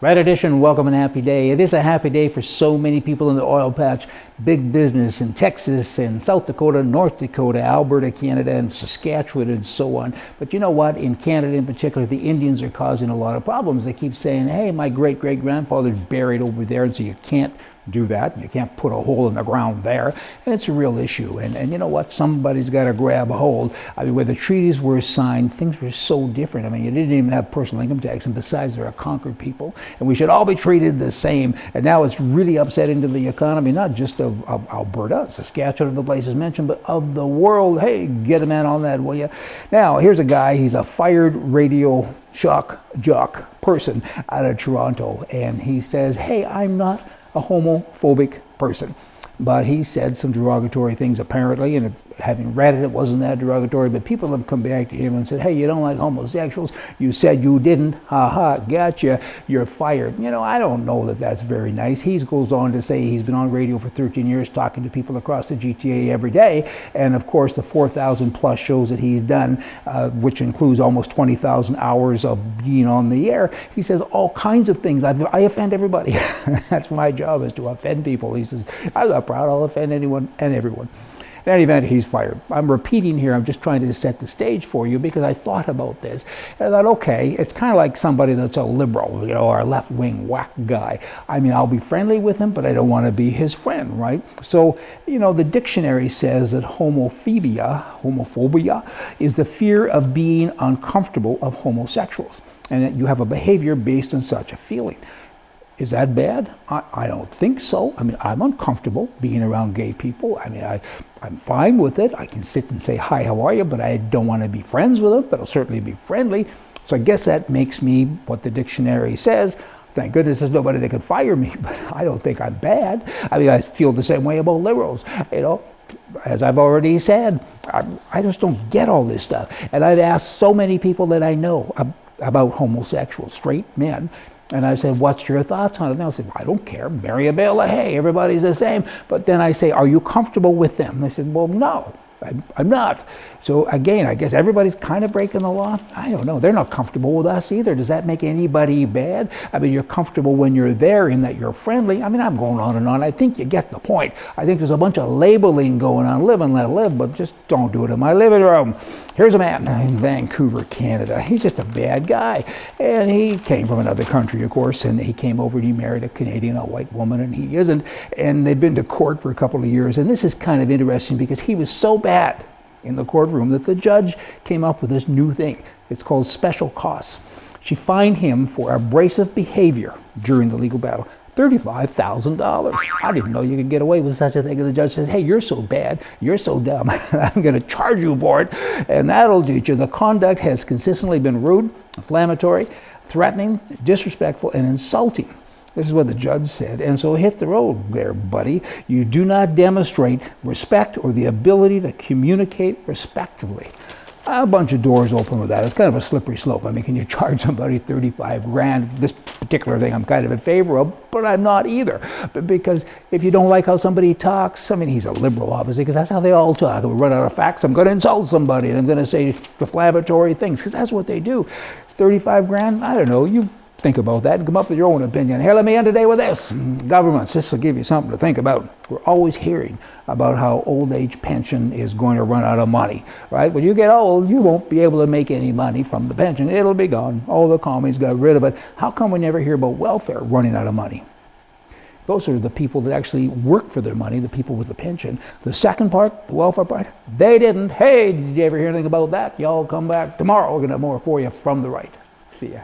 Right edition, welcome and happy day. It is a happy day for so many people in the oil patch, big business in Texas and South Dakota, North Dakota, Alberta, Canada, and Saskatchewan, and so on. But you know what? In Canada in particular, the Indians are causing a lot of problems. They keep saying, hey, my great-great-grandfather's buried over there, and so you can't do that. You can't put a hole in the ground there. And it's a real issue. And you know what? Somebody's got to grab a hold. I mean, when the treaties were signed, things were so different. I mean, you didn't even have personal income tax. And besides, they're a conquered people. And we should all be treated the same. And now it's really upsetting to the economy, not just of Alberta, Saskatchewan, the places mentioned, but of the world. Hey, get a man on that, will you? Now, here's a guy. He's a fired radio shock jock person out of Toronto. And he says, hey, I'm not a homophobic person, but he said some derogatory things apparently, and having read it, it wasn't that derogatory, but people have come back to him and said, hey, you don't like homosexuals, you said you didn't, ha, gotcha, you're fired. You know, I don't know that that's very nice. He goes on to say he's been on radio for 13 years talking to people across the GTA every day, and of course the 4,000 plus shows that he's done, which includes almost 20,000 hours of being on the air, he says all kinds of things. I offend everybody. That's my job, is to offend people. He says, I'm not proud, I'll offend anyone and everyone. In any event, he's fired. I'm repeating here, I'm just trying to set the stage for you because I thought about this. And I thought, okay, it's kind of like somebody that's a liberal, you know, or a left-wing whack guy. I mean, I'll be friendly with him, but I don't want to be his friend, right? So, you know, the dictionary says that homophobia is the fear of being uncomfortable of homosexuals, and that you have a behavior based on such a feeling. Is that bad? I don't think so. I mean, I'm uncomfortable being around gay people. I mean, I'm fine with it. I can sit and say, hi, how are you? But I don't want to be friends with them, but I'll certainly be friendly. So I guess that makes me what the dictionary says. Thank goodness there's nobody that can fire me, but I don't think I'm bad. I mean, I feel the same way about liberals. You know, as I've already said, I just don't get all this stuff. And I've asked so many people that I know about homosexuals, straight men, and I said, what's your thoughts on it? And they'll say, I don't care, marry a bale of hay, everybody's the same. But then I say, are you comfortable with them? And they said, well, no, I'm not. So again, I guess everybody's kind of breaking the law. I don't know, they're not comfortable with us either. Does that make anybody bad? I mean, you're comfortable when you're there in that you're friendly. I mean, I'm going on and on. I think you get the point. I think there's a bunch of labeling going on. Live and let live, but just don't do it in my living room. Here's a man in Vancouver, Canada. He's just a bad guy. And he came from another country, of course, and he came over and he married a Canadian, a white woman, and he isn't. And they've been to court for a couple of years. And this is kind of interesting because he was so bad in the courtroom that the judge came up with this new thing. It's called special costs. She fined him for abrasive behavior during the legal battle. $35,000. I didn't know you could get away with such a thing. And the judge said, hey, you're so bad, you're so dumb, I'm going to charge you for it, and that'll teach you. The conduct has consistently been rude, inflammatory, threatening, disrespectful, and insulting. This is what the judge said. And so hit the road there, buddy. You do not demonstrate respect or the ability to communicate respectively. A bunch of doors open with that. It's kind of a slippery slope. I mean, can you charge somebody 35 grand? This particular thing I'm kind of in favor of, but I'm not either. But because if you don't like how somebody talks, I mean, he's a liberal, obviously, because that's how they all talk. If we run out of facts, I'm going to insult somebody, and I'm going to say deflammatory things, because that's what they do. It's 35 grand? I don't know. You think about that and come up with your own opinion. Here, let me end today with this. Governments, this will give you something to think about. We're always hearing about how old age pension is going to run out of money, right? When you get old, you won't be able to make any money from the pension. It'll be gone. All the commies got rid of it. How come we never hear about welfare running out of money? Those are the people that actually work for their money, the people with the pension. The second part, the welfare part, they didn't. Hey, did you ever hear anything about that? Y'all come back tomorrow. We're going to have more for you from the right. See ya.